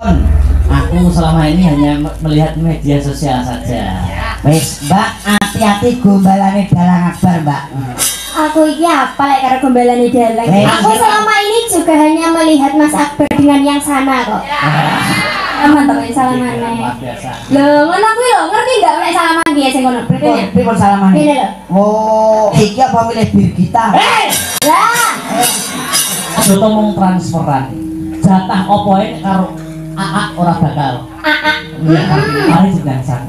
Aku selama ini hanya melihat media sosial saja. Wes, Mbak, hati-hati gombalane dalang akbar, Mbak. Aku iki apa lek karo gombalane dalang. Aku selama ini juga hanya melihat Mas Akbar dengan yang sana kok. Mantap salamane. Lho, ngono kuwi lho, ngerti enggak nek salaman piye sing ngono? Pripun salamane? Ini lho. Oh, iki apa milih bir kita? Lah, Aja ngomong transferan. Jatah opo ae karo AA ora bakal. Iya, mari jeneng sang.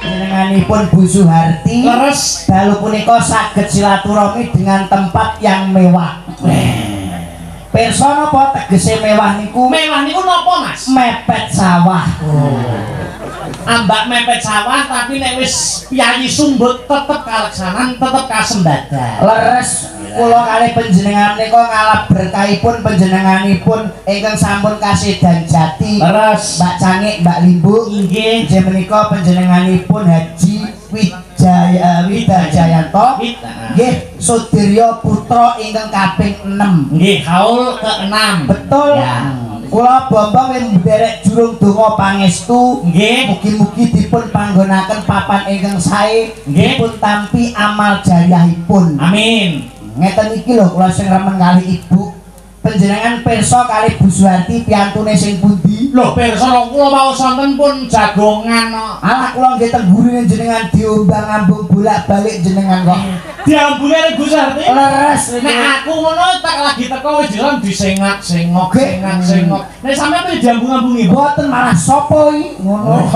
Jenenganipun Bu Suharti Leres dalu punika saged silaturahmi dengan tempat yang mewah. Pirsa napa tegese mewah niku? mewah niku napa, Mas? Mepet sawah. Ambak mepet sawah tapi nek wis piyayi sumbut tetep kaleksanan, tetep kasembada. Leres kula kalih panjenengan menika ngalap berkahipun panjenenganipun ingkang sampun kasedan jati. Leres Mbak Cangik, Mbak Limbu, inggih inggih menika panjenenganipun Haji Widajayanto. Nggih, Sudiryo Putra ingkang kaping 6. Nggih, haul ke-6. Betul. Ya. Kula bombong wis nderek jurung donga pangestu. Nggih. Mugi-mugi dipun panggonaken papan ingkang sae, Nggih. dipun tampi amal jariyahipun. Amin. Ngeten iki lho kula sing remen kali Ibu. Panjenengan pirsa kali Bu Suharti piyantune sing pundi? Loh, pirsa kula mau sonten pun jagongan kok. Alah kula nggih tenggurine jenengan diombang-ambung bolak-balik jenengan kok. Diambune Bu Suharti. Leres Nek aku ngono tak lagi teko wis jalan disengak-sengok, sengak-sengok. Nek sampeyan tuh diambung-ambungi. Mboten malah sapa iki ngono.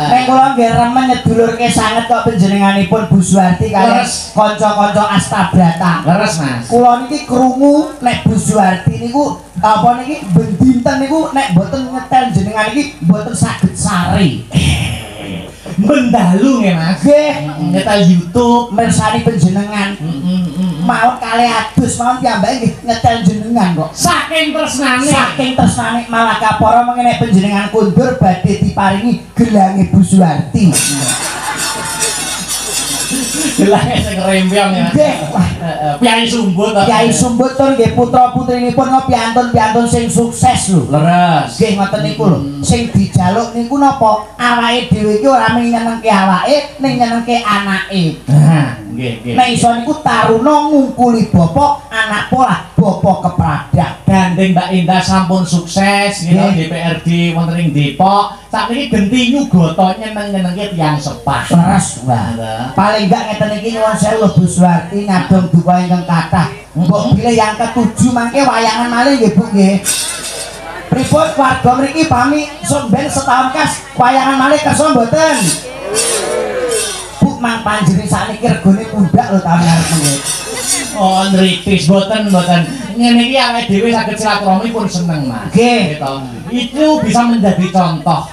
Nek kula nggih remen nyedulurke sanget kok panjenenganipun Bu Suharti kaliyan Leres. kanca-kanca Astabrata. Leres, Mas. Kula niki krungu nek Bu Suharti niku apa niki ben dinten niku nek mboten ngetel jenengan iki mboten saged sari. Mendalu nggih, Mas. Nggih, Nyetel YouTube. mirsani panjenengan. Mawon kalih adus mawon piyambake nggih ngetel jenengan kok. Saking tresnane. Saking tresnane malah kapara mengenai panjenengan kundur badhe diparingi gelange Bu Suharti. Gelange sing rembyong ya. Nggih, wah Piyayi sumbut. Kyai Sumbut tur nggih putra-putrinipun piantun-piantun sing sukses lho. Leres. Nggih ngoten niku lho. Sing dijaluk niku napa? Awake dhewe iki ora mung nyenengke awake, ning nyenengke anake. Nah, nggih. Nek iso niku taruna ngungkuli bapak, anak pola bapak kepradak. Gandeng Mbak Indah sampun sukses gitu Nggih. DPRD wonten ing Depok. Sakniki genti nyugoto nyeneng-nyenengke tiyang sepah. Leres, Mbak. Paling enggak ngeten iki nyuwun sewu Bu Suharti ngadong duka ingkang kathah. Mbok bilih yang ke-7 mangke wayangan malih nggih Bu nggih. Pripun warga mriki pami somben setahun kas wayangan malih kersa mboten? Bu mang panjenengan sakniki regane mundhak lho tahun ngarep nggih. Oh, nripis mboten. Ngene iki awake dhewe saged silaturahmi pun seneng, Mas. Nggih. Gitu. Itu bisa menjadi contoh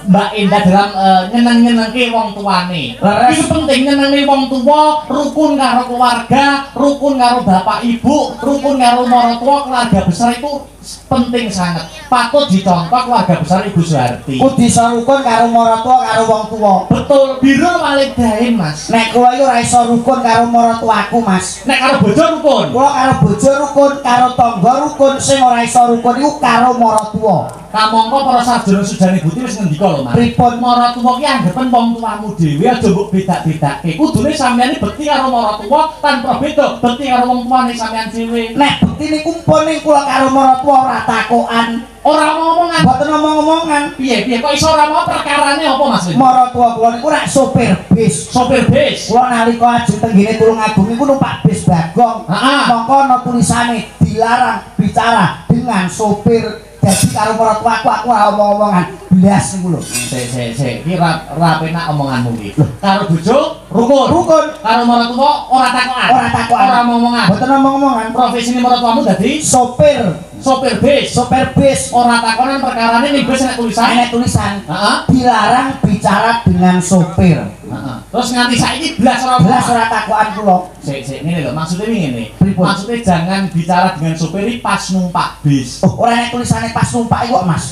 Mbak Indah dalam nyeneng-nyenengke wong tuane. Leres. Itu penting nyenengi wong tua, rukun karo keluarga, rukun karo bapak ibu, rukun karo maratuwa, keluarga besar itu penting sangat. Patut dicontoh keluarga besar Ibu Suharti. Kudu iso rukun karo maratuwa karo wong tuwa. Betul, birrul walidain, Mas. Nek kula iki ora iso rukun karo maratuwaku, Mas. Nek karo bojo rukun. Kula karo bojo rukun, karo tangga rukun, sing ora iso rukun iku karo maratuwa. Kamangka para sarjana sujane buti wis ngendika lho, Mas. Pripun? Maratuwa ki anggapen wong tuamu dhewe aja mbok bedak-bedake. Kudune sampeyan bekti karo maratuwa tanpa beda bekti karo wong tuane sampeyan dhewe. Nek bukti niku pun ning kula karo maratuwa ora takokan, Ora ngomong-ngomongan. mboten ngomong-ngomongan. Piye kok iso ora mau perkarane apa, Mas? Maratuwa kula niku rak sopir bis. Sopir bis. Kula nalika ajeng tenggene Tulungagung niku numpak bis Bagong. Heeh. Mongko ana tulisane dilarang bicara dengan sopir. Jadi karo maratuwaku aku ora omong-omongan blas niku lho. Sik. Iki ra penak omonganmu iki. Karo bojo rukun. Rukun. Karo maratuwa ora takokan. Ora takokan. Ora omongan. Mboten omong-omongan. Profesine maratuwamu dadi Sopir. sopir bis. Sopir bis. Ora takonan perkarane ning bis nek tulisan. Enek tulisan. Heeh. Dilarang bicara dengan sopir. Heeh. Terus nganti saiki blas ora Belas ora takokan kula. Sik ngene lho, maksudnya ngene. Pripun? Maksudnya jangan bicara dengan sopir pas numpak bis. Oh, ora enek tulisane pas numpak iku kok, Mas.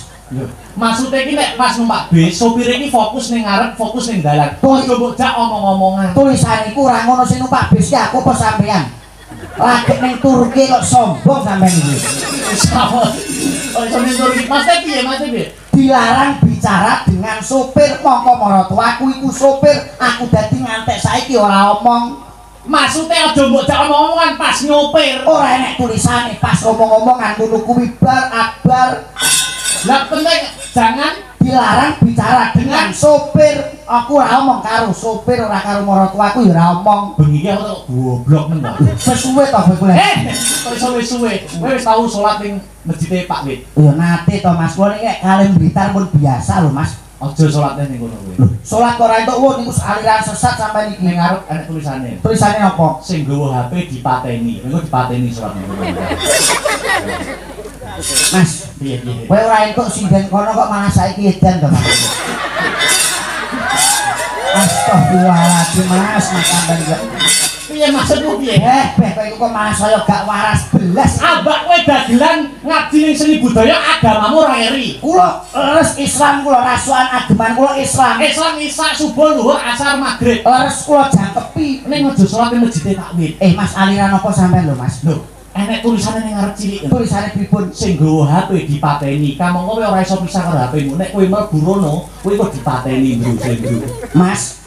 Maksudnya iki nek pas numpak bis, sopir iki fokus ning ngarep, fokus ning dalan. Aja mbok jak omong-omongan. Tulisan iku ora ngono sing numpak bis ki aku apa sampean. Lagi ning Turki kok sombong sampean iki. Oh, iso ning Turki. Mas piye, Mas piye? Dilarang bicara dengan sopir mongko maratuaku iku sopir, aku dadi ngantek saiki ora omong. Maksudnya aja mbok jak omong-omongan pas nyopir. Ora enek tulisane pas ngomong-omongan ngono kuwi bar akbar. Lah penting jangan dilarang bicara dengan sopir. Aku ora omong karo sopir, ora karo maratuaku ya ora omong. bengi iki aku goblok men to. Wis suwe to kowe. Kok iso wis suwe? Kowe wis tau salat ning masjid Pak Wit. Ya nate to Mas, kuwi nek kalih Blitar pun biasa lho Mas. Aja salatnya ning kono kowe. Salat kok ora entuk niku aliran sesat sampai niki. Ning ngarep ana tulisane. Tulisane apa? Sing nggawa HP dipateni. Engko dipateni salat ning kono. Mas, Piye. kowe ora entuk sinden kono kok malah saiki edan to Mas. Astagfirullahaladzim Mas, sampean kok. Piye maksudmu piye? Beh kowe iku kok malah saya gak waras belas. Abak kowe dagelan ngaji ning seni budaya agamamu ora eri. Kula leres Islam, kula rasukan ageman kula Islam. Islam isa subuh luhur asar magrib. Leres kula jangkepi. Ning aja salat ning masjid Pak Wit. Mas aliran apa sampean lho Mas? Lho, enek tulisane ning ngarep cilik. Tulisane pripun? Sing nggawa HP dipateni. Kamangka kowe ora iso pisah karo HP-mu. Nek kowe mlebu rono, kowe kok dipateni, Bro. Mas,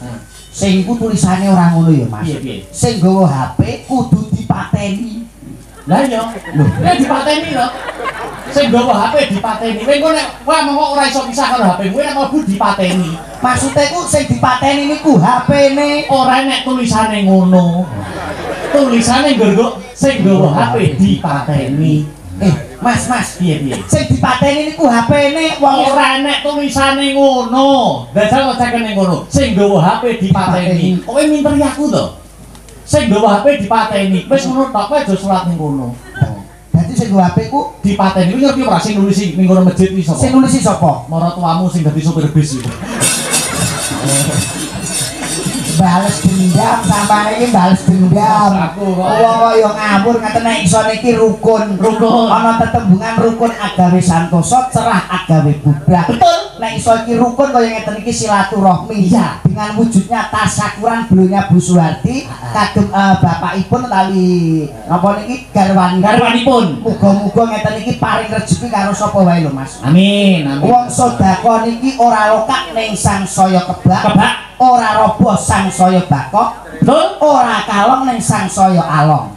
sing iku tulisane ora ngono ya Mas. Piye? Sing nggawa HP kudu dipateni. Lah iya. Lho, nek dipateni lho. Sing nggawa HP dipateni. Kowe nek kamangka ora iso pisah karo HP-mu, nek mlebu dipateni. Maksudnya ku sing dipateni niku HP-ne. Ora nek tulisane ngono. Tulisane nggo sing nggawa HP dipateni. Mas, Piye? sing dipateni niku HP-ne wong Ora nek tulisane ngono. Dajal kok cekene ngono. Sing nggawa HP dipateni. Kowe minteri aku to. Sing nggawa HP dipateni. Wis ngono tok kowe aja salat ning kono. Dadi sing nggawa HP ku Dipateni. Kowe ngerti ora sing nulisi ning kono masjid iki sapa? sing nulisi sapa? Maratuamu sing dadi sopir bis iki. Bales dendam sampeyan iki bales dendam. Aku kok. Wong kaya ngawur ngaten nek iso niki rukun. Ana tetembungan rukun agawe santosa, cerah agawe bubrah. Betul. Nek iso iki rukun kaya ngeten iki silaturahmi. Iya. Dengan wujudnya tasakuran beliaunya Bu Suwarti kagem bapakipun utawi napa niki Garwanipun. Muga-muga ngeten iki paring rezeki karo sapa wae lho Mas. Amin. Wong sedekah niki ora lokak ning sangsaya kebak. Ora roboh sangsaya bakok, Betul? ora kalong ning sangsaya along.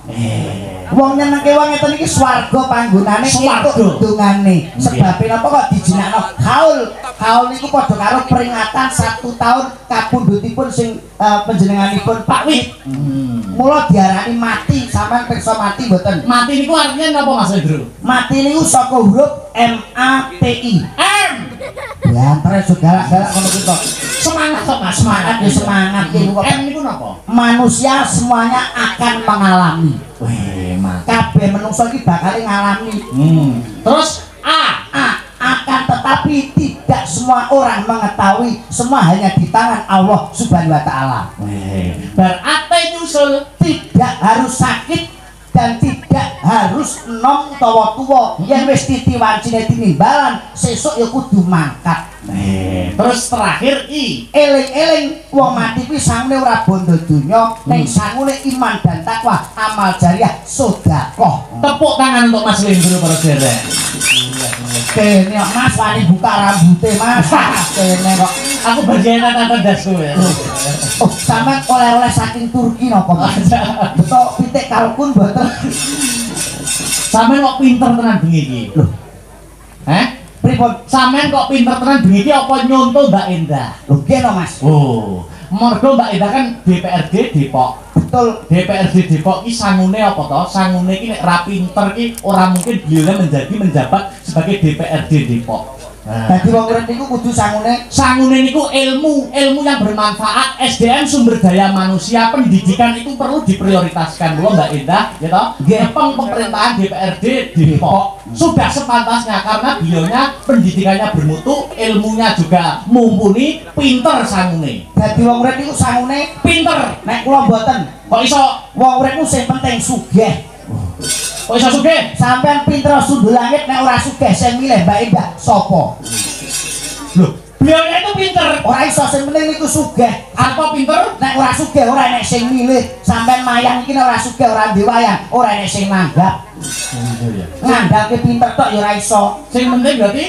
Wong nyenengke wong ngeten iki swarga panggonane entuk dungane. Sebab napa kok dijinakno haul? Haul niku padha karo peringatan 1 tahun kapundhutipun sing panjenenganipun Pak Wit. Mula diarani mati, sampean pirsa mati mboten? Mati niku artinya napa Mas Hendro? Mati niku saka huruf MATI. M. Ya, terus galak-galak ngono kuwi kok. Semangat kok Mas. Semangat ya semangat iki kok. M niku napa? Manusia semuanya akan mengalami. Weh, Mas. Kabeh menungso iki bakal ngalami. Terus A. Akan tetapi tidak semua orang mengetahui, semua hanya di tangan Allah Subhanahu wa taala. Berarti nyusul Tidak harus sakit dan tidak harus enom utawa tuwa. Yen wis titiwancine tinimbalan, sesuk ya kudu mangkat. Terus terakhir I. Eling-eling wong mati kuwi sangune ora bondo donya, ning sangune iman dan takwa, amal jariah, sedekah. Tepuk tangan untuk Mas Lindro para derek. Kene Mas wani buka rambute Mas. Kene kok. Aku bagian tata dasku ya. Oh, sampean oleh-oleh saking Turki napa Mas? Betok pitik kalkun mboten. Sampean kok pinter tenan bengi iki. Loh. Pripun? Sampean kok pinter tenan bengi iki apa nyonto Mbak Endah? Lho kene Mas. Oh, mergo Mbak Endah kan DPRD Depok. Betul. DPRD Depok iki sangune apa to? Sangune iki nek ra pinter iki ora mungkin beliau menjabat sebagai DPRD Depok. Dadi wong urip niku kudu Sangune niku ilmu yang bermanfaat, SDM sumber daya manusia, pendidikan itu perlu diprioritaskan. Lho Mbak Endah, ya toh? Ngepeng pemerintahan DPRD Depok. Sudah sepantasnya karena beliaunya pendidikannya bermutu, ilmunya juga mumpuni, pinter sangune. Dadi wong urip niku sangune Pinter. nek kula mboten. Kok iso Wong urip niku sing penting sugih. Kok iso sugih? Sampean pinter sundul langit nek ora sugih sing milih Mbak Endah sapa? Loh, beliaunya itu pinter. Ora iso sing penting niku sugih. Apa pinter? Nek ora sugih ora enek sing milih. Sampean mayang iki nek ora sugih ora ndek wayang, ora enek sing nanggap. Ngandalke pinter tok ya ora iso. Sing penting berarti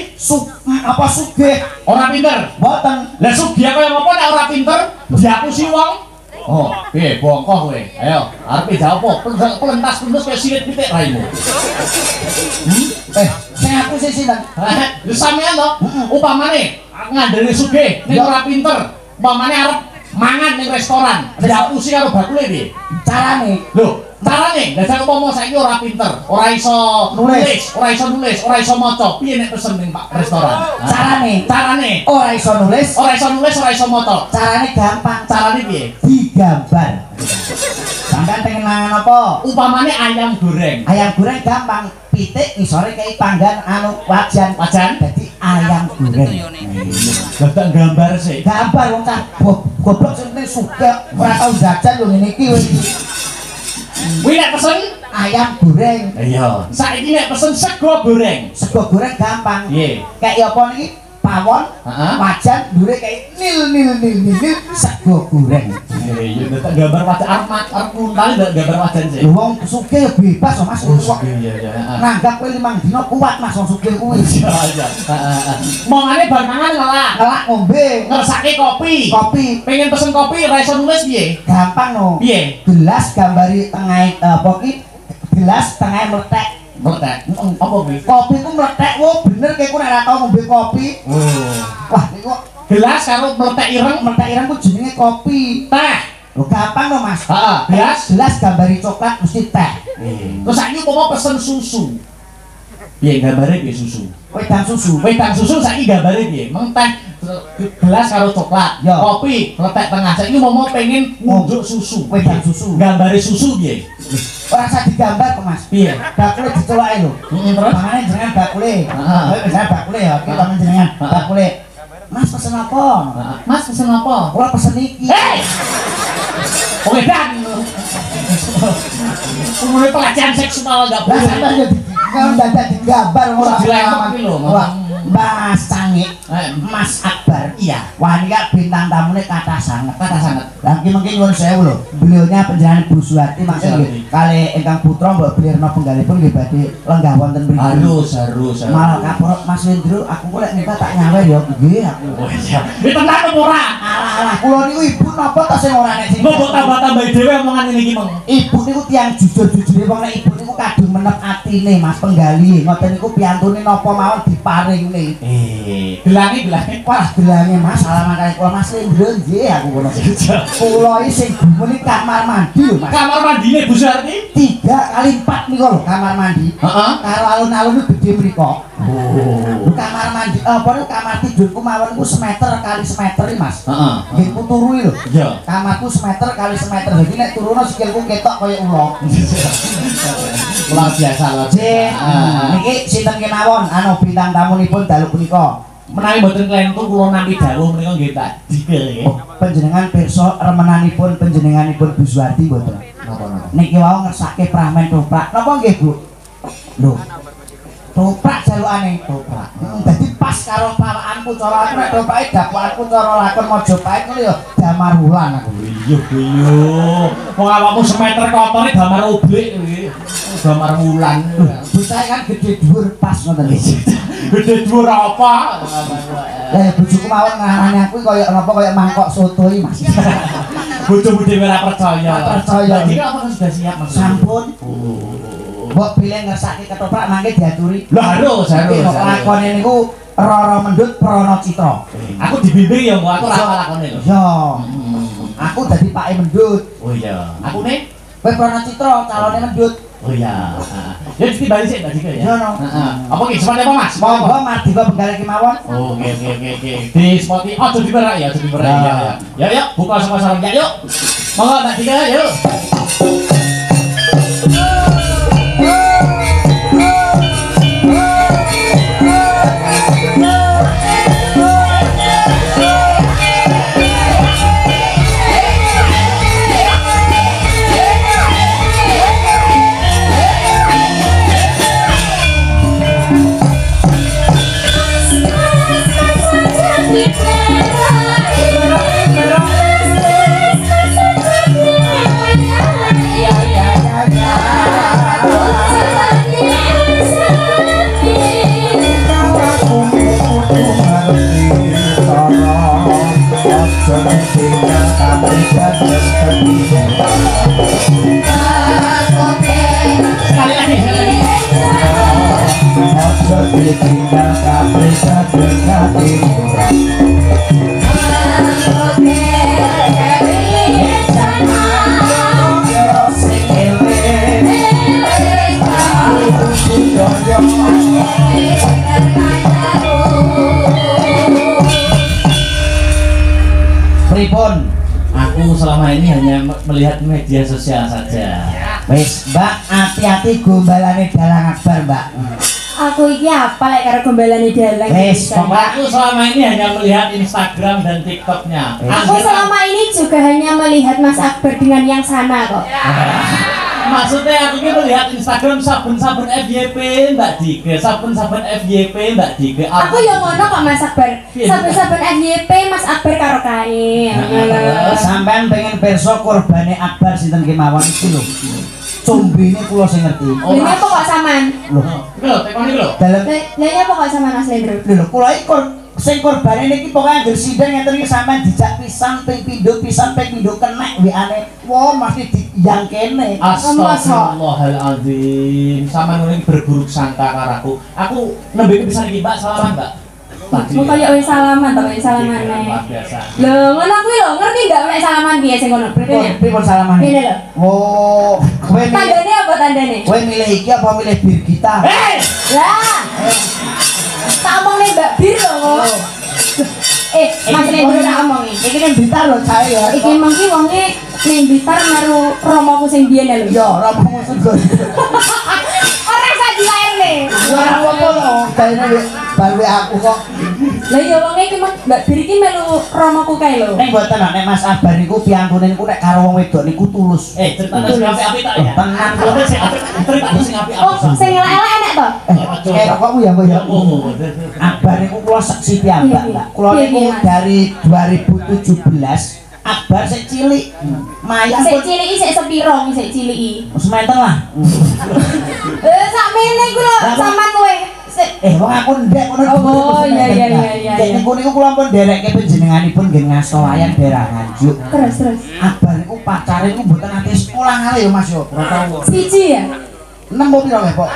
Apa sugih? ora pinter. Mboten. Lah sugih kaya apa nek ora pinter? Diapusi wong. Oh, piye bongkoh kowe? Ayo, arepe jawab apa? Pelentas-pelentas kaya silit pitik raimu. Sing aku sih sinten? Lha sampean to, upamane ngandeli sugih ning ora pinter, upamane arep mangan ning restoran, diapusi karo bakule piye? Carane. Lho, carane, lah sak umpama saiki ora pinter, ora iso nulis, ora iso maca, piye nek pesen ning Pak restoran? Carane Ora iso nulis, ora iso maca. carane gampang. Carane piye? Digambar. Sampeyan pengen mangan apa? Upamane ayam goreng. Ayam goreng gampang. Pitik ngisore kei panggan wajan dadi ayam goreng. Lah tak gambar sih. Gambar wong cah goblok sing penting sugih ora tau jajan lho ngene iki wis. Kuwi nek pesen Ayam goreng. iya. Saiki nek pesen sego goreng. Sego goreng gampang. Piye? Kayak apa niki? Pawon, wajan, dure kayak nil sego goreng. Iya, tak gambar wajan arep muntali gambar wajan sih. Lho wong sugih bebas kok Mas. Iya. Nanggap kowe 5 dina kuat Mas wong sugih kuwi. Iya. Mongane bar mangan Ngelak ngombe, ngersake kopi. Pengen pesen kopi ora iso nulis piye? gampang no. Piye? Gelas gambari tengah apa ki? Gelas tengah meletek. Meletek. Apa kuwi? Kopi ku meletek. Wo bener kayak ku nek ora tau ngombe kopi. Wah, niku Gelas karo meletek ireng ku jenenge kopi. teh. Lho gampang no Mas. Heeh, Gelas gambari coklat mesti teh. Terus saiki umpama pesen susu. Piye gambare piye susu? Wedang susu. Wedang susu saiki gambare piye? Meng teh gelas karo coklat, Ya. kopi letek tengah. Saiki umpama pengen ngunjuk susu. Wedang susu. Gambare susu piye? Ora usah digambar kok Mas. Piye? Bakule diceloki lho. Terus Mangane jenengan bakule. Heeh. Kowe misalnya bakule ya, iki pamen jenengan bakule. Mas pesen apa? Mas pesen apa? Kula pesen iki. Hei! Oke dan. Umumnya pelecehan seksual enggak Lah boleh. sampeyan yo kan dadak digambar ora Dilempar iki lho. Wah, Mas Cangik, Mas Akbar. Iya. Wah ini kan bintang tamunya kata sangat. Lagi mungkin nyuwun sewu lho. Beliaunya penjenengan Bu Suwati maksud nggih. Kali ingkang putra mbok Blirna penggalipun nggih badhe lenggah wonten mriki. Harus. Malah kaporot Mas Wendro aku kok lek minta tak nyawer ya nggih aku. Oh iya. Iki tenan apa ora? Alah kula niku ibu napa ta sing ora nek sing. Mbok tambah-tambahi dhewe omongan iki meng. Ibu niku tiyang jujur-jujure wong nek ibu niku kadung menep atine Mas penggali. Ngoten niku piantune napa mawon diparingne. Gelange. Wah gelange Mas salaman kali kula Mas Wendro nggih aku ngono. Kula iki sing gumun iki kamar mandi lho Mas. Kamar mandine Bu Sarti 3 kali 4 niku lho kamar mandi. Heeh. Karo alun-alun gede mriko. Oh. Kamar mandi apa niku kamar tidurku mawon niku semeter kali semeter iki Mas. Heeh. Nggih ku turu lho. Iya. Kamarku semeter kali semeter. Jadi nek turuno sikilku ketok kaya ula. Luar biasa lho. Niki sinten kemawon bintang tamunipun dalu punika. Menawi mboten klentu kula nampi dawuh menika nggih tak dikel nggih. Panjenengan pirsa remenanipun panjenenganipun Bu Suwati mboten. Napa? Niki wau ngersake pramen toprak. Napa nggih Bu? Lho. Toprak jalukane toprak. Dadi pas karo pawakanku cara aku nek toprake dakwaanku cara lakon Majapahit ngono ya damar wulan aku. Iya. Wong awakmu semeter kotore damar oblik kuwi. Damar wulan. Bocah kan gede dhuwur pas ngoten iki. Gede dhuwur apa? Lah bojoku mawon ngarani aku kaya napa kaya mangkok soto iki Mas. Bojomu dhewe ora percaya. Percaya. Jadi apa sudah siap Mas? Sampun. Mbok pilih ngersake ketoprak mangke diaturi. Lah harus. Lakone niku Roro Mendut Prana Citra. Aku dibimbing ya, mbok aku ora apa lakone lho. Yo. Aku dadi Pake Mendut. Oh iya. Aku nih Kowe Prana Citra calone Mendut. oh iya. Ya ditimbali sik tadi ya. Yo no. Heeh. Apa ki seperti apa Mas? Monggo Mardika Benggale kemawon. Oh, oke. Di spoti aja diberak ya, aja diberak ya. Ya, buka sama-sama ya, yuk. Monggo tak tiga yuk. Pripun? Aku selama ini hanya melihat media sosial saja. Wis, Mbak, hati-hati gombalane dalang akbar, Mbak. Aku iki apa lek karo gombalane dalang. Wis, Aku selama ini hanya melihat Instagram dan TikToknya. Aku selama ini juga hanya melihat Mas Akbar dengan yang sana kok. Maksudnya aku ini melihat Instagram sabun-sabun FYP Mbak Dike, sabun-sabun FYP Mbak Dike. Aku yang ngono kok Mas Akbar. Sabun-sabun FYP Mas Akbar karo kae. Sampean pengen perso korbane Akbar sinten kemawon iki lho. Combine kula sing ngerti. Lha apa kok saman? Lho, Iki lho, tekoni lho. dalem Lha apa kok saman Mas Lendro? lho kula iki sing korbane niki pokoke anggere sindang ngeten iki sampean dijak pisan ping pindho kenek WA-ne. Wah, mesti yang kene. Astagfirullahaladzim. Sama nuling berburuk sangka karaku. Aku nembe pisan iki Mbak, salaman Mbak. Mau kaya wis salaman to, wis salaman ae. Luar biasa. Lho, ngono kuwi lho, ngerti ndak nek salaman piye sing ngono? Pripun salaman? Ngene lho. Oh, kowe Tandane apa tandane? kowe milih iki apa milih bir kita? Lah. Tak omongne Mbak Bir lho. Mas Lendro tak omongi. Iki kan Blitar lho cahe ya. Iki mengki wonge ning Blitar meru romoku sing biyen lho. Yo, romomu sego. Ora sak dilairne. Ora apa-apa lho, kayane bae aku kok. Lah iya wonge iki Mbak Bir iki melu romoku kae lho. Nek mboten nek Mas Akbar niku piyantune niku nek karo wong wedok niku tulus. Cerita sing apik-apik tak ya. Tenang Lho sing apik, cerita sing apik-apik. Oh, sing elek-elek enek to? Kokmu ya, Mbak ya. Akbar niku kula saksi piyambak, Mbak. Kula niku dari 2017 Akbar sik cilik. Mayang Sik ciliki sik sepiro sik ciliki. sementen lah. Sakmene iku lho sampean kowe. Wong aku ndek ngono. Oh, iya. Niku kula pun nderekke panjenenganipun nggih ngaso wayang daerah Nganjuk. Terus. Akbar niku pacare niku mboten ate sekolah kali ya Mas yo. Siji ya. Nemu piro nggih, Pak?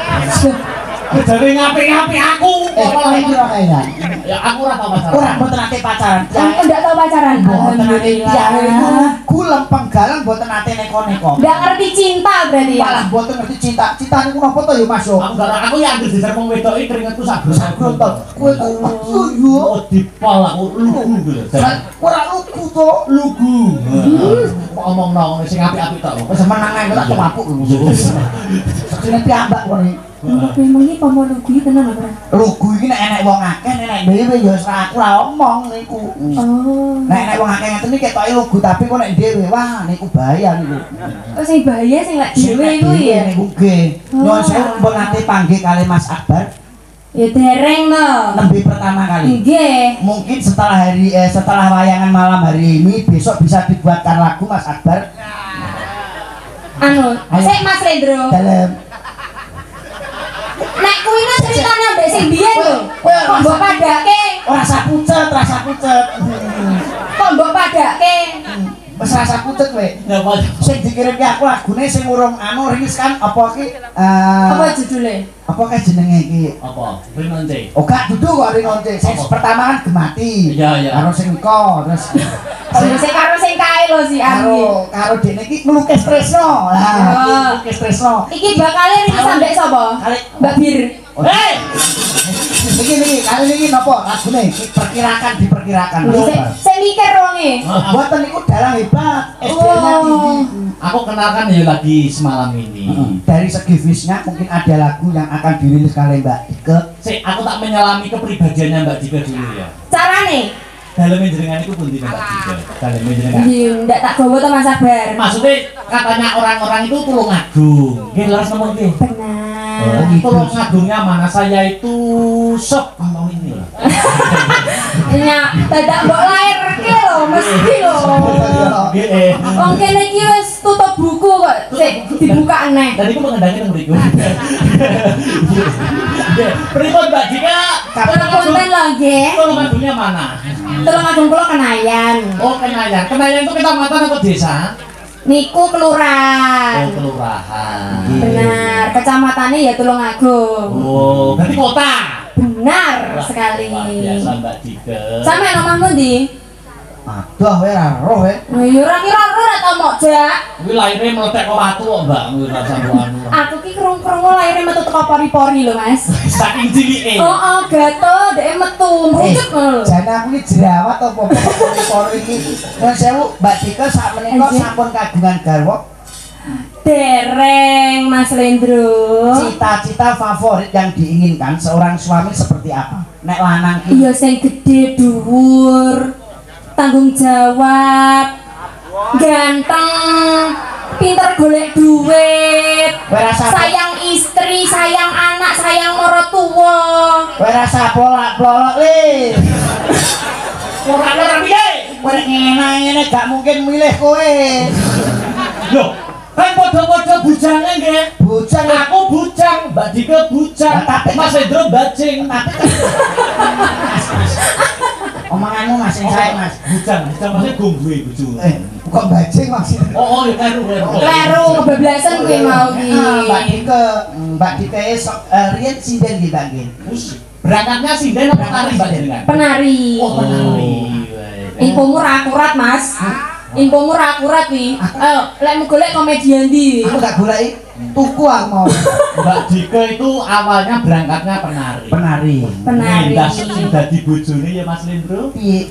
Jadi ngapi-ngapi aku. Malah piro kayaknya. Ya aku ora tau pacaran. Ora mboten ate pacaran. Aku ndak tau pacaran. Mboten ate Alhamdulillah. piye kulem penggalan mboten ate neko-neko. Ndak ngerti cinta berarti ya. Malah mboten ngerti cinta. Cinta niku napa to ya Mas yo? Aku ya anggere dijar wong wedok iki keringetku sak Sagrun to. Kowe kok yo. Oh dipol aku lugu lho. Ora lugu to. Lugu. Kok omongno sing apik-apik tok. Wis menang ae tak kepapuk lho. Sing piyambak kene. Aku emang iki pomo lugu tenan ora? Lugu iki nek enek wong akeh nek dhewe ya ora aku ra omong niku. Oh. Nek enek wong akeh ngeten iki ketoke lugu tapi kok nek dhewe wah niku bahaya niku. Oh sing bahaya sing lek dhewe iku ya. Niku nggih. Nyuwun sewu pun nate panggih kali Mas Akbar. Ya dereng to. Nembe pertama kali. Nggih. Mungkin setelah wayangan malam hari ini besok bisa dibuatkan lagu Mas Akbar. Anu, sik Mas Lendro. Dalam Nek kuwi mah ceritane mbek sing biyen lho. Kok mbok padake? rasa pucet. Kok mbok padake? Wis rasa pucet kowe. Napa? Sing dikirimke aku lagune sing urung anu rilis kan apa ki? Apa judule? Apa ke jenenge iki? Apa? Rinonce. Oh gak dudu kok Rinonce. Sing pertama kan Gemati. Iya. Karo sing iko terus Sing karo sing kae lho si Ami. karo dene iki ngelukis tresno. Lah, ngelukis tresno. Iki bakale rilis sampe sapa? Mbak Bir. Hei! Niki kali niki napa lagune diperkirakan. Sing mikir wonge. Buatan niku dalang hebat. SDM-nya tinggi. Aku kenalkan ya lagi semalam ini. Dari segi visualnya mungkin ada lagu yang akan dirilis kali Mbak Dike. Aku tak menyelami kepribadiannya Mbak Dike dulu ya. Carane? Dalam jenengan itu pun tidak Mbak Dike. Dalam jenengan. Ndak tak gowo to Mas Akbar. Maksudnya katanya orang-orang itu Tulungagung. Nggih laras ngomong nggih. Benar. Tulungagungnya mana saya itu sok ngomong ini loh. Nya dadak mbok lairke lho mesti lho. Nggih. Wong kene iki wis tutup buku kok sik dibuka neh. Tadi ku mengendangi teng mriku. Pripun Mbak Dika? Punten lho nggih. Tulung Agungnya mana? Tulung Agung kula Kenayan. Oh, Kenayan. Kenayan itu kecamatan atau desa? Niku kelurahan. Oh, kelurahan. Benar, kecamatannya ya Tulung Agung. Oh, berarti kota. Benar sekali. Luar biasa Mbak Dika. Sampe nomahmu ndi? Aduh, kowe ora roh kowe. Nah, ya ora kira ora tau mok jak. Kuwi laire meletek kok watu kok Mbak, ora sampean. Aku ki krungu laire metu teko pori-pori lho, Mas. Saking cilike. Oh, gato dhek metu mrucut ngono lho. Jane aku iki jerawat apa pori iki. Nuwun sewu, Mbak Dika sakmenika sampun kagungan garwa. Dereng Mas Lendro. Cita-cita favorit yang diinginkan seorang suami seperti apa? Nek lanang ki Iya sing gede dhuwur, tanggung jawab, ganteng, pinter golek duit, kowe rasa sayang istri, sayang anak, sayang maratuwa. kowe rasa polak-polok le. Ora piye? Kowe nek ngene gak mungkin milih kowe. Loh, kan padha-padha bujange nggih. Bujang Aku bujang, Mbak Dika bujang, Ya, tapi- Mas Hendro bajing. Omonganmu masih saya Mas. Bujang maksudnya gongwe bojo. Kok bajing maksudnya? Oh, ya kleru. Kleru kebablasan kuwi mau ki. Mbak Dika esok riyen sinden nggih Mbak nggih. Berangkatnya sinden apa penari Mbak Jenengan? Penari. Oh, penari. Infomu ra akurat, Mas. Infomu ra akurat wi. Ayo, lek mau golek komedian ndi? Aku gak goleki tuku aku mau. Mbak Dika itu awalnya berangkatnya penari. Penari. Penari. Nindas sing dadi bojone ya Mas Lindro. Piye?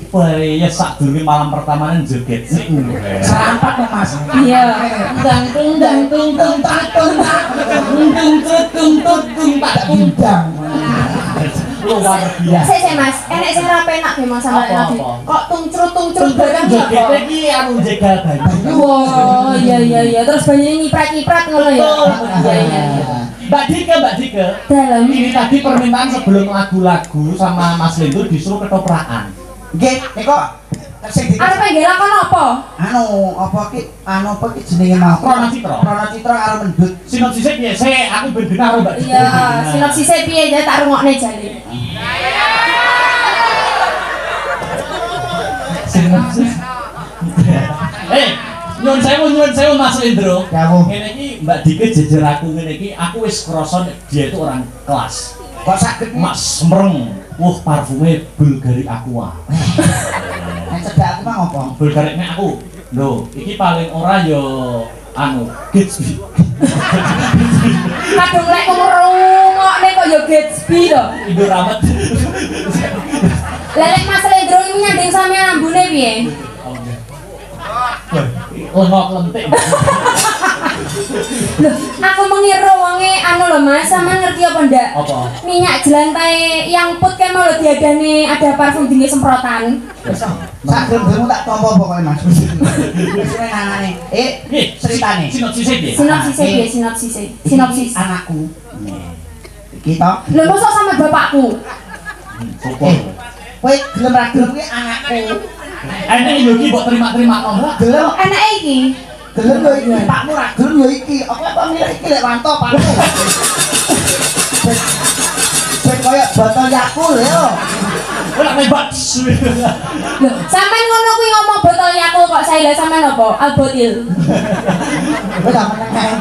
Ya sadurunge malam pertama nang joget sik. Serampat kok Mas. Iya. Dang tung dang tung tung tak tung tak tung tung tak Bidang. luar biasa. Sik Mas, enek sing ra penak ge Mas sampe Apa, lagi. apa? Kok tungcrut barang ya Joget kok. iki anu jegal banyu. Wah, iya. Terus banyune nyiprat-nyiprat ngono ya. Iya. Mbak Dika. Dalam. Ini tadi permintaan sebelum lagu-lagu sama Mas Lindro disuruh ketoprakan. Nggih, niku sing Arep nggih lakon apa? apa ki jenenge mau? Pranacitra. Pranacitra karo mendut. Sinopsisnya piye? Aku ben dengar karo Mbak Dika. Iya, sinopsisnya piye ya tak rungokne jane. Sinopsis. Nyuwun sewu Mas Lindro. Dawuh. Ngene iki Mbak Dika jejer aku ngene iki, aku wis krasa nek dia itu orang kelas. Kok saged Mas Semreng. Parfume Bulgari Aqua. nek cedak aku mah ngopo? Bulgari nek aku. Lho, iki paling ora ya anu, Gatsby. Kadung lek ngrungokne kok ya Gatsby to. Indoramet. Lah lek Mas Lendro iki nyanding sampean ambune piye? Lengok lentik. Loh, aku mengira wonge anu lho Mas, sampean ngerti apa ndak? Apa? Minyak jelantai yang put kan mau diadani ada parfum tinggi semprotan. Sak gelem tak tampa pokoke Mas. Wis nangane. Ceritane. Sinopsisnya piye? Sinopsis. Anakku. Iki to. Lho mosok sama bapakku. Sopo? Kowe gelem ra gelem kuwi anakku. Enek yo iki mbok terima-terima kok. Gelem Enake iki. gelem yo iki pakmu ra gelem yo iki. Aku kok milih iki lek wanto pakmu. Ben koyo botol Yakult yo. Ora nembak. Loh, sampean ngono kuwi ngomong botol Yakult kok saya lha sampean apa? Albotil. Kowe gak meneng.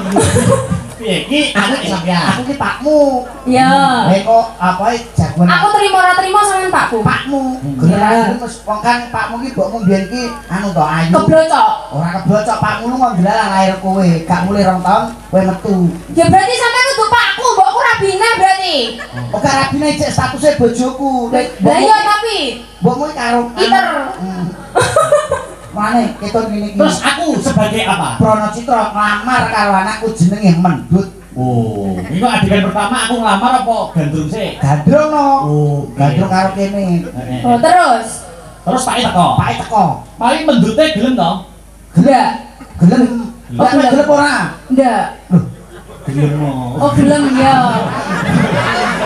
Piye iki anak sampean? Aku ki pakmu. Ya. Lek kok apa jagoan Aku terima ora terima sampean pakku. pakmu. Gelem wis wong kan pakmu ki mbokmu biyen ki anu to ayu. Keblocok. Ora keblocok pakmu lu ngomong dilalah lahir kowe. Gak mulai 2 tahun kowe metu. Ya berarti sampean kudu pakku, mbokku rabine berarti. Oh karabine cek statusnya bojoku. Lah iya tapi Mbokmu ki karo iter. Mane keton ngene iki. Terus aku sebagai apa? Pranacitra nglamar karo anakku jenenge Mendut. Oh, ini adegan pertama aku ngelamar apa gandrung sih? Gandrung no. Oh, Gandrung karo kene. Oh, terus. Terus Pak teko. Pake teko. Paling mendute gelem to? Enggak. Gelem. Oh, Lek gelem ora? Enggak. Gelem. Oh, gelem ya.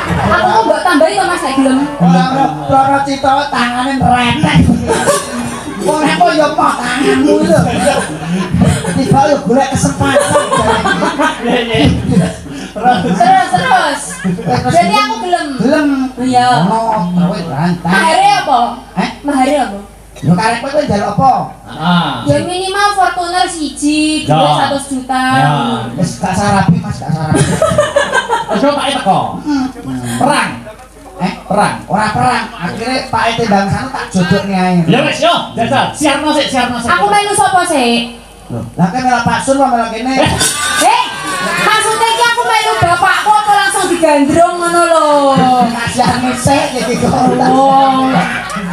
Aku kok mbok tambahi to Mas nek gelem. Ora cita tangane retek. Wong nek kok yo pok tanganmu lho. Tiba yo golek kesempatan. Terus. Jadi aku gelem. Gelem. Iya. Ono kowe rantang. Mahare apa? Mahare apa? Yo karep kowe njaluk apa? Ya minimal Fortuner 1, duit 100 juta. Wis gak sarapi Mas, gak sarapi. Ojo Pak teko. Perang. Perang. Ora perang. Akhire Pak tembang sana tak jodokne ae. Ya wis yo, jajal. Siarno sik. Aku melu sapa sik? Lho, lah kan melok Pak Sun melok kene. Maksudnya iki aku melu bapakku apa langsung digandrung ngono lho. Kasihan sik iki kok.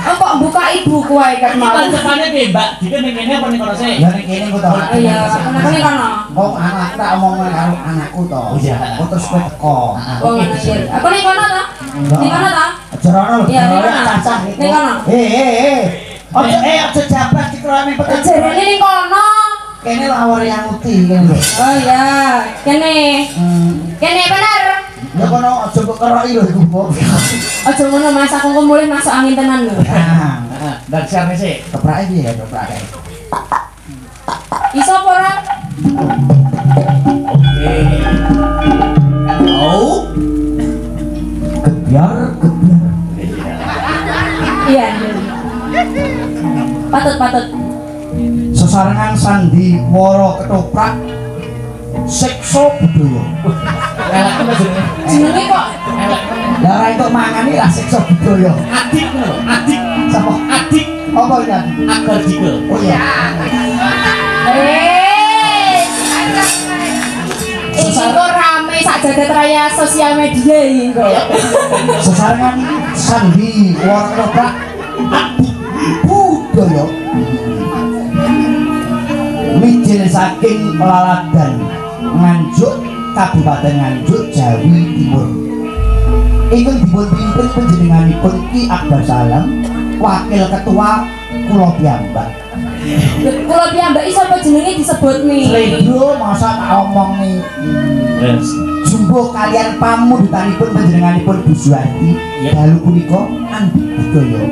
Oh, kok buka ibuku ae kan mau. Kancane piye, Mbak? Dike ning kene apa ning kono sik? Ya ning kene ku to. Iya, kene kono. Wong anak tak omong karo anakku to. Iya. Terus kowe teko. Oh, ngono sih. Aku ning kono to? Ning kono to? Aja rono lho. Iya, ning kono. Cacah iku. Ning kono. Aja jabat dikrone petet. Jarene ning kono. Kene lho awore yang uti kene lho. Oh iya, kene. Kene bener. Ya kono aja kok keroki lho iku, Bu. Aja ngono Mas, aku kok mulih masuk angin tenan lho. Dan siarne sik. Keprake piye ya keprake? Iso apa ora? Oke. Mau? Gebyar. Iya. Patut. Sesarengan sandi wara ketoprak siksa budaya. Elek apa jenenge? Jenenge kok Elek. Lah ra entuk mangan iki lah siksa budaya. Adik lho, adik. Sapa? Adik Apa iki? akar dikel. Oh iya. Iki kok rame sak jagat raya sosial media iki kok. Sesarengan sandi wara ketoprak budaya. Mijil saking Pelaladan Nganjuk Kabupaten Nganjuk Jawi Timur. Ingkang dipun pimpin panjenenganipun Ki Akbar Salam, Wakil Ketua kula piyambak. Kula piyambak iso apa jenenge disebut nih? Sledro masa tak omong nih. Yes. Jumbo kalian pamudutanipun panjenenganipun Bu Suwardi dalu punika andi budaya.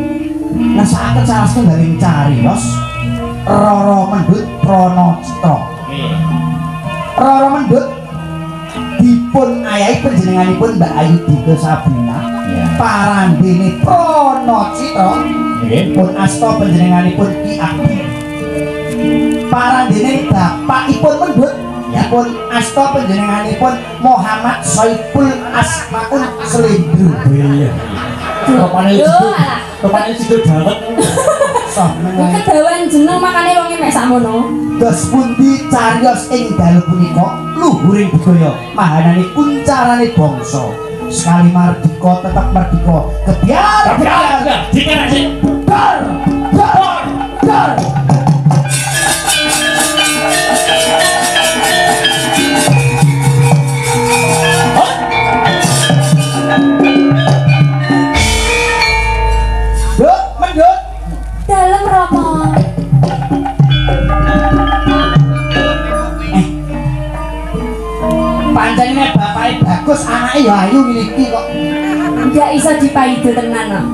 Ngasakaken salah setunggaling cariyos Roro Mendut Prono Citra. Roro Mendut dipun ayahi panjenenganipun Mbak Ayu Dika Sabrina. Parandene Prono Citra pun asta panjenenganipun Ki Akbar. Parandene bapakipun Mendut pun asta panjenenganipun Muhammad Saiful Asmaul Slendro. Iya. Topane sido banget. Kedawan jeneng makane wong mek sakmono. Dos pundi cariyos ing dalu punika luhuring budaya mahanane kuncarane bangsa. Sekali mardika tetap mardika. Kebiar. Dikene sik. Dar. Mendut. Dalem rokok. Pancene bapake bagus, anake ya ayu ngene iki kok. Ndak iso dipaido tenan kok.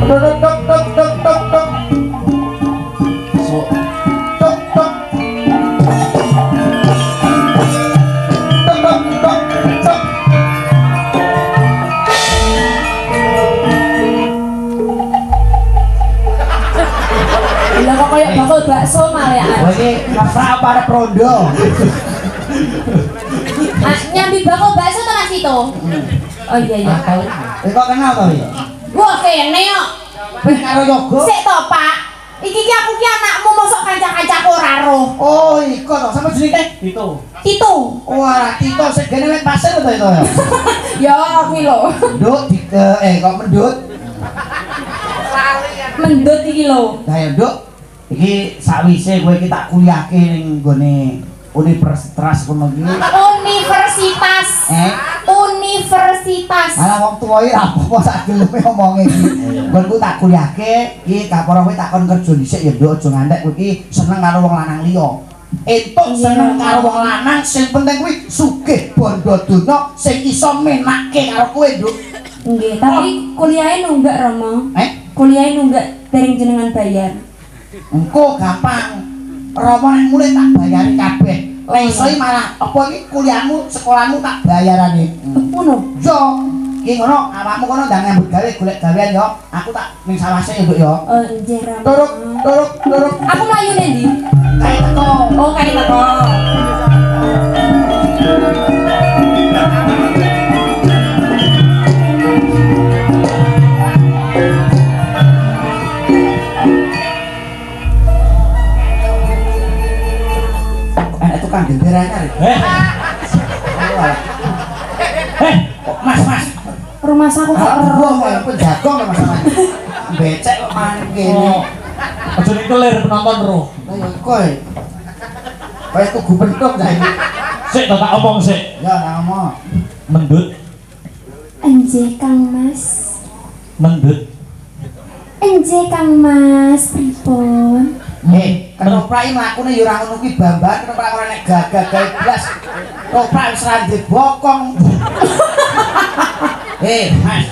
Tok. So, Tok. Lah kok koyo bakul bakso malekan. Wah iki ngapa para prondo. Nyambi bakul bakso to Mas itu? Oh iya. Kok kenal to ya? Wah kene kok. Karo yoga. Sik to Pak. Iki ki aku ki anakmu mosok kanca-kancaku ora roh. Oh, iko to. Sampe jenenge itu. Itu. wah, Tito segene wit pasir to itu ya. Ya kuwi lho. Nduk kok mendut. Mendut iki lho. Lah ya, Nduk. Iki sakwise kowe iki tak kuliahke ning nggone universitas kono iki. Universitas. Universitas. Ala wong tuwa iki apa sak geleme omonge iki. Nggonku tak kuliahke iki kaporo kowe takon kerja dhisik ya Nduk aja ngantek kowe iki seneng karo wong lanang liya. entuk seneng karo wong lanang sing penting kuwi sugih bondo donya sing iso menake karo kowe Nduk. Nggih, tapi kuliahe nunggak Romo. Kuliahe nunggak dereng jenengan bayar. Engko gampang. Romo nek mulai tak bayari kabeh. Lesoi malah apa iki kuliahmu, sekolahmu tak bayarane. Ngono. Yo, iki ngono awakmu kono ndang nyambut gawe golek gawean yo. Aku tak ning sawase ya, Nduk yo. Oh, nggih Romo. Turuk. Aku mlayu ning ndi? Kae teko. Oh, kae teko. Tukang genderanya Mas Rumah saku kok ero kaya penjaga Mas becek kok maning kene aja dikelir penonton ro ayo kowe kaya tugu pentuk ta iki sik tak omong sik ya ngomong mendut Enje Kang Mas. mendut Enje Kang Mas pripun? ketoprak iki mlakune ya ora ngono kuwi Bambang ketoprak ora nek gagah gawe blas ketoprak wis ra ndek bokong Mas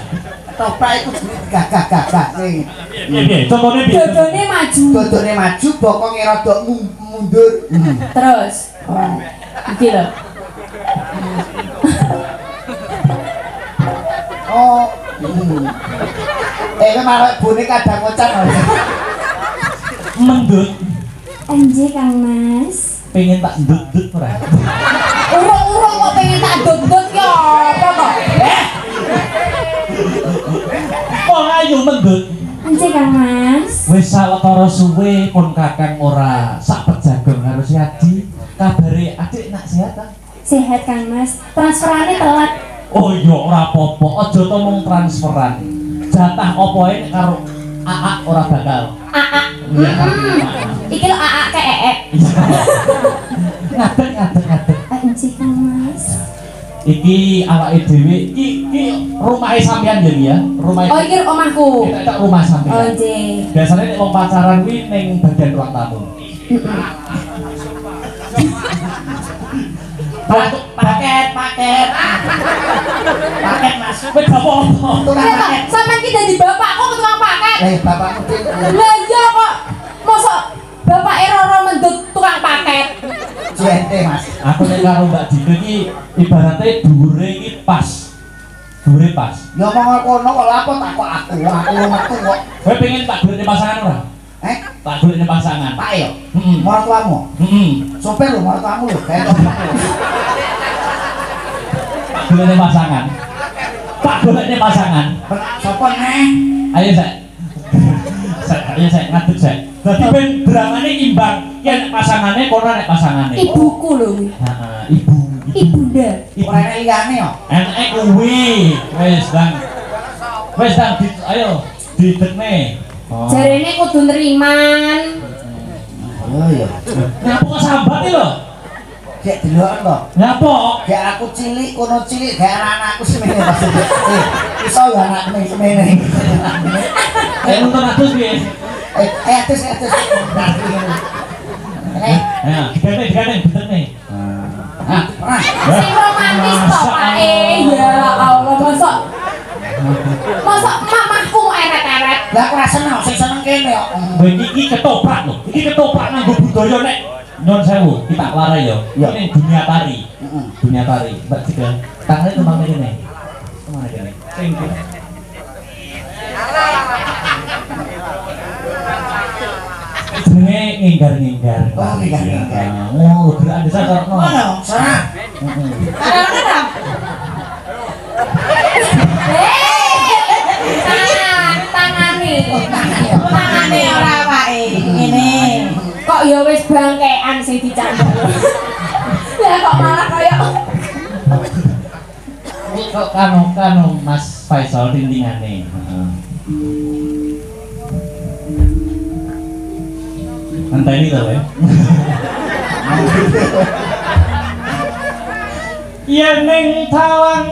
ketoprak itu gagah piye contone piye Dodone maju. dodone maju bokonge rada mundur Terus. Iki lho. oh malah bone kadang ngocan mendut Enje Kang Mas. pengen tak ndut-ndut ora Urung-urung kok pengen tak dodot ya apa kok? kok ayo mendut Enje Kang Mas. wis sawetara suwe pun kakang ora sak pejagong karo si Adi kabare adik nak sehat ta Sehat Kang Mas. Transferane telat. oh iya ora apa-apa aja to mung transferan jatah opoe karo AA ora bakal AA. iya Iki lho AA ke EE. ngadeg Enje Kang Mas. iki awake dhewe iki rumahe sampean jadi ya rumah Oh iki omahku. kita rumah Oh sampean nggih. biasanya nek wong pacaran kuwi ning bagian ruang tamu paket Mas kowe apa paket Sampeyan ki dadi bapakku tukang paket. bapakmu ki Lah iya kok. Mosok bapak Roro mendut tukang paket. jente Mas aku nek karo Mbak Dina iki ibaratnya dhuwure iki pas dhuwure pas ya omong kono kok lapo tak kok aku metu kok kowe pengen tak golekne pasangan ora tak golekne pasangan Pak yo heeh maratuamu heeh sopir lho maratuamu lho kayak golekne pasangan tak golekne pasangan sapa neh ayo saya ngadeg saya dadi ben dramane imbang ki nek pasangane kono nek pasangane Ibuku lho kuwi. heeh ibu Ibunda. ora enek liyane yo enake kuwi wis dang ayo didekne Jarene kudu neriman. oh iya nyapa kok sambat iki lho gek deloken to nyapa gek aku cilik kono cilik gek anakku semene Mas iso ya anakku semene nonton atus piye atus ya digane bedene Sing romantis to Pak ya Allah mosok mamahku eret-eret. lah aku ra seneng sing seneng kene yo iki ketoprak lho iki ketoprak nganggo budaya nek nyon sewu kita warai yo ning dunia tari Mbak Cika tangane kemana kene kemana kene sing jenenge nginggar-nginggar oh nginggar oh gerak desa karno ono serah Tangane ora wae. Ngene. Kok ya wis bangkean sing dicandal. Lah kok malah kaya kok kanu Mas Faisal tintingane Anteni to ya. Yen ning tawang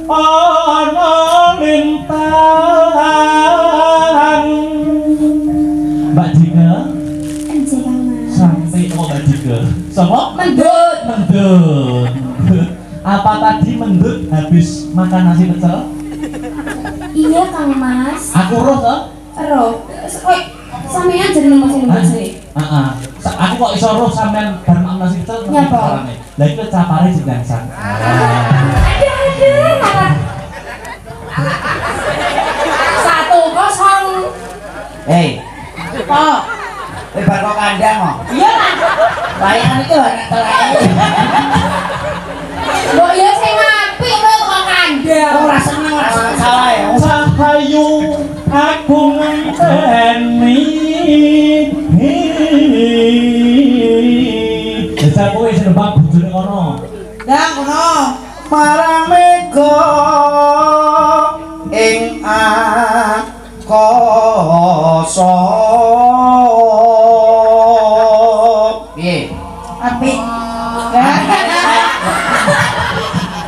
ana lintahan Mbak Dina Enje Kang Mas. sampai Mbak Dina Sama? Mendut. Mendut. Apa tadi mendut habis makan nasi pecel? Iya Kang Mas. Aku roh toh? Roh. Sampeyan jeneng Mas sih. Heeh. Aku kok iso roh sampean bar makan nasi pecel ngerti Nyapa? carane. Lah iku capare jeneng sang. Aduh. 1-0. Hei, Kok. lebar kok kandang kok. Iya Mas. Layangan itu anak telayan. Mbok ya sing apik kok kandang. Ora seneng ora salah ya. Sahayu aku ngenteni. Desa kowe sing nembang bojone kono. Ndang kono. Marang mega ing akasa. Piye? Apik.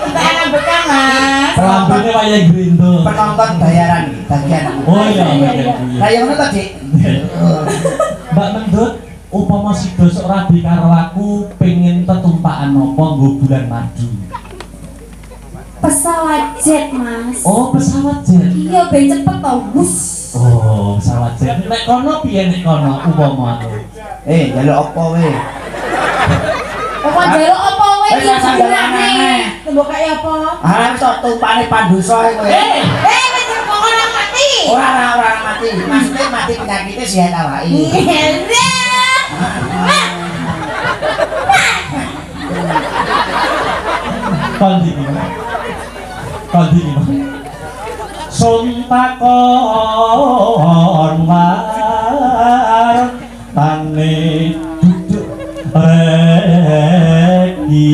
Tangan bekang Mas. Lambene wayang grindo. Penonton bayaran iki bagian. Oh iya. Lah yang ngono to, Dik? Mbak Mendut, upama sida sok rabi karo aku pengen tetumpakan apa nggo bulan madu. Pesawat jet Mas. Oh, pesawat jet. Iya ben cepet to. Wus. Oh, pesawat jet. Nek kono piye nek kono upama aku? Njaluk apa we? Apa njaluk apa kowe iki Wis sebenarnya? Mbok kaya apa? Ah, wis tok tumpane pandosa kowe. Wis kok ora mati. Ora mati. Maksudnya mati penyakitnya sehat awake. Kondi Suntakon war tane duduk reki.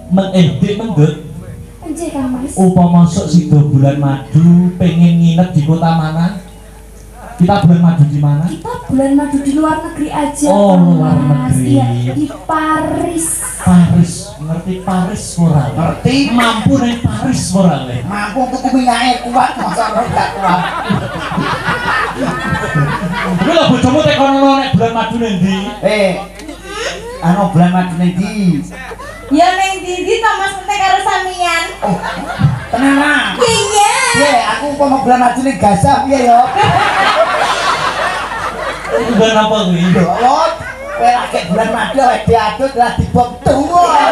Mbak Dik Mendut, Anjir Kang Mas. upama masuk sida bulan madu pengen nginep di kota mana? Kita bulan madu di mana? Kita bulan madu di luar negeri aja. Oh, Kang luar Mas. negeri. Iya, di Paris. Paris, ngerti Paris ora? Ngerti? Mampu ning Paris ora le? Mampu tuku minyake kuat masa ora gak kuat. Kuwi lho bojomu tek kono nek bulan madu ning ndi? Bulan madu ning ndi? Ya ning ndi to Mas nek karo sampeyan? Oh, tenang lah. Iya. Aku umpama bulan madu ning Gaza piye yo? Bulan apa kuwi? Dolot. Kowe lagi bulan madu wis diadut lah dibom tuwa.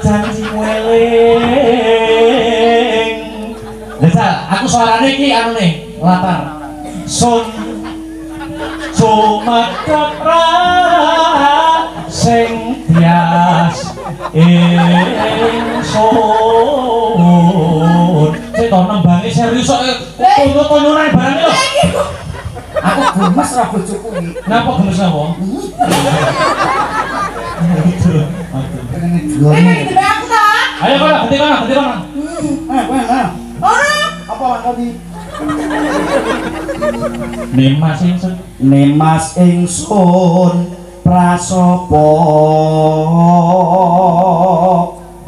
Janji weling. Lah, aku suarane iki anu nih, latar. Sun Sumatera sing tias ingsun. Sik to nembange serius kok tonyonan barang lho. Aku gemes ra bojoku iki. Napa gemes napa? Aku ta? Ayo kono, ganti kono. Ora. Apa tadi? Nemas ingsun prasopo.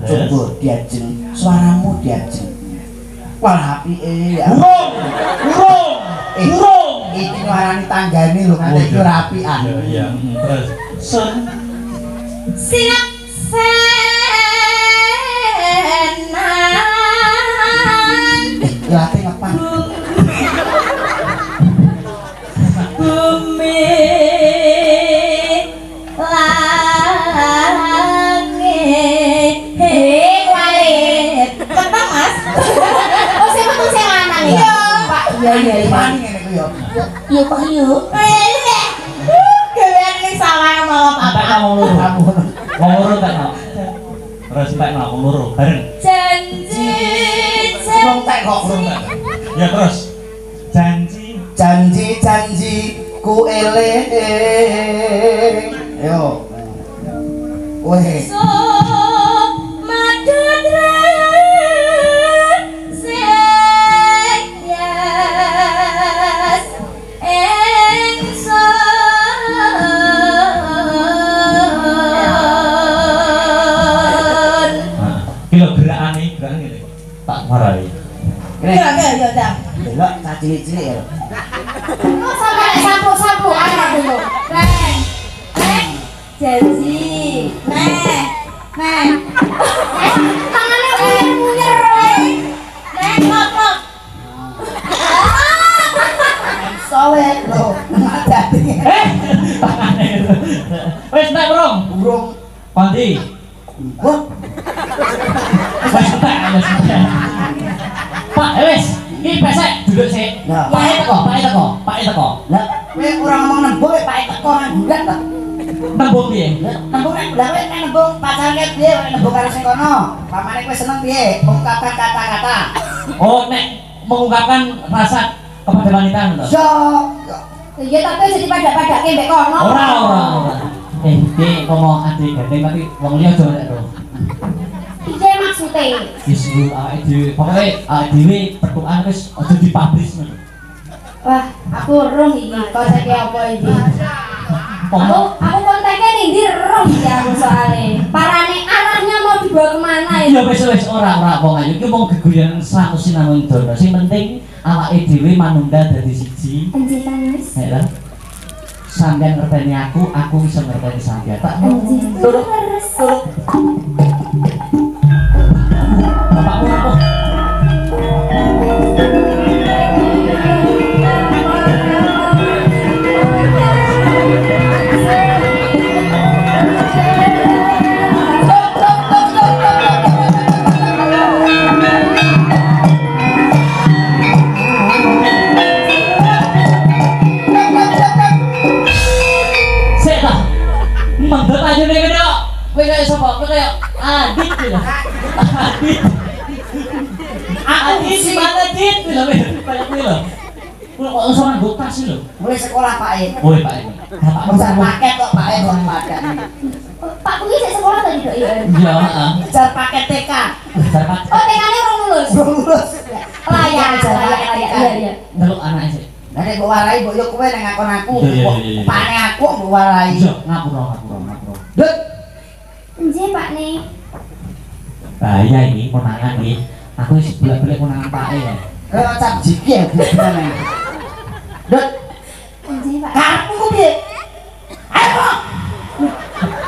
Coba diajeng suaramu diajeng. Wah apike ya. Burung. Iki suarane tanggane lho kan iki ora apian. Iya. Terus sun Siap senan. Late ngepan. Bumi langit walit ketang Mas. Oh saya betul saya lanang ya Pak. Iya Mani ngene ku yo. iya Pak yuk kalian ini salah mau tak apa kamu luru tak mau terus tak mau luru bareng janji Urung tek kok urung tek. ya terus Janji ku eling. Yo. Weh. so madudra senyas engson kilo gerakan ini cah cilik-cilik ya. Oh, sampai sapu-sapu anak dulu. Neng. Neng. Janji. Neng. Neng. Tangannya munyer. Neng, ngop. Sowe lho, nang dadi. Wis nek burung. Burung Kondi. Wah, Wis entek. Pak, wis. Iki besek duduk sik. Ya. Pak teko. lah kowe ora ngomong nembung Pak teko nang bulan to. Nembung piye? Nembung nek kowe nek nembung pacarane piye kowe nembung karo sing kono. Pamane kowe seneng piye? Ungkapkan kata-kata. Oh, nek mengungkapkan rasa kepada wanita ngono. Yo. Ya tapi jadi pada-padake mbek kono. Ora. Iki komo ati gandeng tapi wong liya aja nek ro. Iki maksudnya. Wis awake dhewe, pokoke awake dhewe pertukan wis aja dipublish ngono. Wah, aku roh iki. Konsep apa iki? Aku kontaknya nih di roh ya aku soalnya. Parane arahnya mau dibawa kemana Ya wis ora wong ayu iki wong gegoyan sanusi nang dono. Sing penting awake dhewe manunggal dadi siji. Anjitan wis. Ya. Sampeyan ngerteni aku bisa ngerteni sampeyan. Tak Turun. Bapakmu apa? Mendhet aja nih kene kok. Kowe kaya sapa? Kowe kaya Adit lho. Adit si mana Adit lho. Kaya kowe lho. Kowe kok iso nganggo tas lho. Mulai sekolah Pak E. Oh, Pak. Bapakmu Jar paket kok Pak E kok paket. Pak kuwi sik sekolah tadi kok ya. Iya, heeh. Jar paket TK. Oh, TK-ne urung lulus. Lulus. Layak. Iya. Ndelok anake sik. Lah nek mbok warai mbok yo kowe nang ngakon aku. Iya. Pane aku mbok warai. Iya, ngapura. Dut. Nggih, Pak ne. Bahaya ini konangan iki. Aku wis bolak-balik konangan Pak E ya. Lah cap jiki ya gimana. Dut. Nggih, Pak. Karepmu ku piye? Ayo.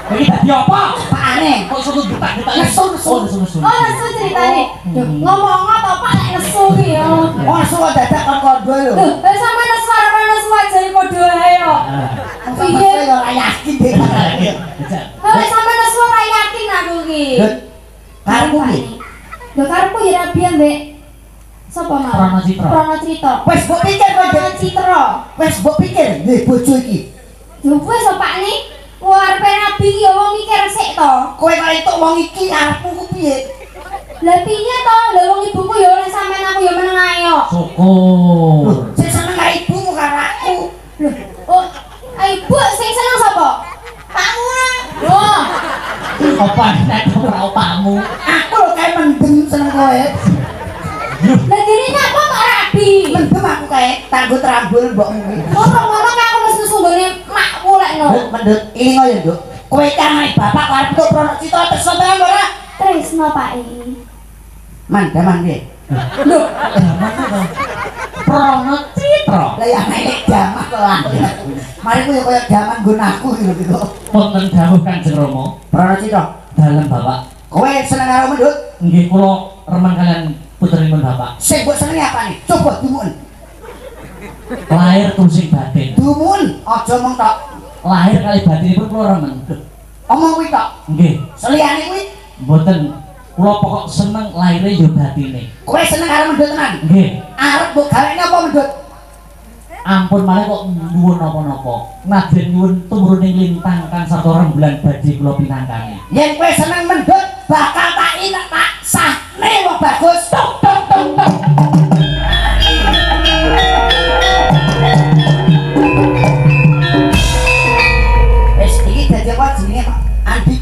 Iki dadi apa? Pakane. Kok iso getak-getak? Nesu. Oh, nesu ceritane. Ngomong to Pak nek nesu ki ya. Oh, nesu kok dadak kon kondo lho. Lah sampe nesu arep nesu aja padha ae yo. Piye yo ora yakin deh. Lah sampe nesu ora yakin aku ki. Dut. Karepmu piye? Lho karepku ya rabian mbek sapa mau? Prono Citra. Wes mbok pikir kowe Prono Citra. wes mbok pikir nih bojo iki. Yo wis Pak ne. Wah arepe rabi ki yo wong mikir sik to. Kowe kok entuk wong iki karepmu ku piye? Lah piye to? Lah wong ibuku yo oleh sampean aku yo meneng ae yo. Syukur. Sing seneng karo ibumu karo aku. Lho, oh, ibu sing seneng sapa? Pakmu. Loh, Apa nek ora opamu? Aku lho kae mendem seneng kowe. lah dirinya apa kok rabi? Mendem aku kae tanggo trambul mbokmu kuwi. Oh, ngono kae aku wis sumbene makku lek no. Dut, mendut ilingo ya, Nduk. Kowe kanane bapak karep kok Prono Citra tes sampean ora? Tresno Pak I. Mandaman piye? Lho, Prono Citra. Lah ya nek jamak lah. Mari ku yo koyo jaman nggon aku gitu. Wonten dawuh Kanjeng Rama, Prono Citra, dalem Bapak. kowe seneng karo mendut? Nggih kula remen kalian putrinipun Bapak. Sing mbok senengi apa nih? Coba dumun. Lahir tusing batin. Dumun, aja mong tok. Lahir kali batinipun kula remen. Omong kuwi tok. Nggih, Seliyane kuwi mboten kula pokok seneng lahire yo batine. kowe seneng karo mendut tenan. Nggih. Arep mbok gawene apa mendut? Ampun malah kok nyuwun napa-napa. Nadyan nyuwun tumuruning lintang kang sarta rembulan badhe kula pinangkani. Yen kowe seneng mendut, bakal tak inek tak sahne wong bagus. Tok tok tok tok. Wes iki dadi apa jenenge, Pak? Adik.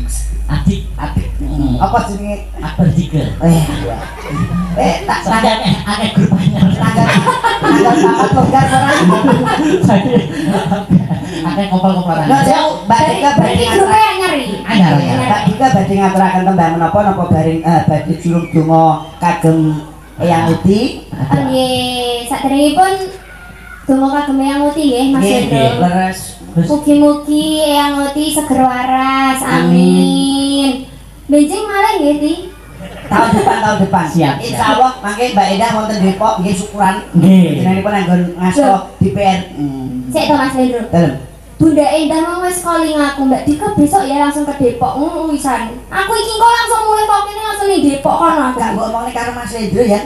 Adik. Apa jenenge? Akbar Jiger. Tak Saya akeh grup anyar. tanggal papat longgar ora iki. Akeh kopal-kopalan. Lho, jauh Mbak Dika badhe iki grupe anyar iki. Anyar. Mbak Dika badhe ngaturaken tembang menapa napa bareng badhe jurung donga kagem Eyang Udi Nggih, saderengipun donga kagem Eyang Uti nggih Mas Hendro. Leres. Mugi-mugi Eyang Uti seger waras. Amin. Benjing malah nggih, Ti. Tahun depan. Siap. Insyaallah mangke Mbak Endah wonten Depok nggih syukuran. Nggih. Jenenganipun anggon ngasto DPR. Cek to Mas Hendro. Dalem. Bunda Endah mau wis calling aku Mbak Dika besok ya langsung ke Depok. Wisan. Aku iki kok langsung mulai kok kene langsung ning Depok kono aku. Gak mbok omongne karo Mas Hendro ya.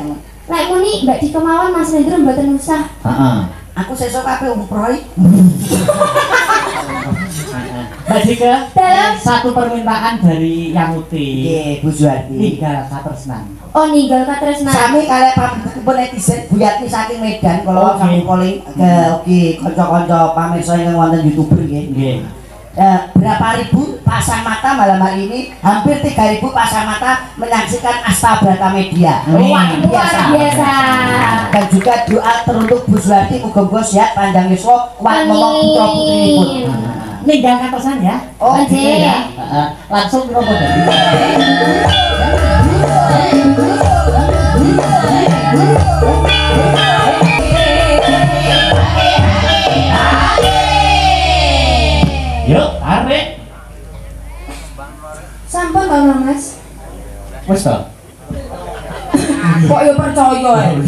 Lek muni Mbak Dika mawon Mas Hendro mboten usah. Heeh. Aku sesuk kabeh umroh. Mbak Dika, Dalam. satu permintaan dari Yang Uti. Nggih, Bu Suwarti. Tinggal katresnan. Oh ninggal katresnan. Sami kalih pamrentipun netizen Bu Yati saking Medan kula Oke. sami calling ke kanca-kanca pamirsa ingkang wonten YouTuber nggih. Nggih. Berapa ribu pasang mata malam hari ini, hampir 3.000 pasang mata menyaksikan Asta Brata Media. Luar biasa. Dan juga doa teruntuk Bu Suwarti muga-muga sehat panjang yuswa kuat ngomong putra putrinipun. Ninggal katresan ya. Oh, Oke. gitu ya. Langsung robo dari. Yuk, tarik. Sampun to Mas. Wes to. Kok ya percaya ya?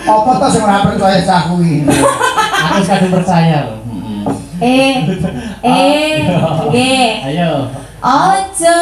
Apa to sing ora percaya cah kuwi? Aku kadung percaya loh. Nggih. Ayo. Ojo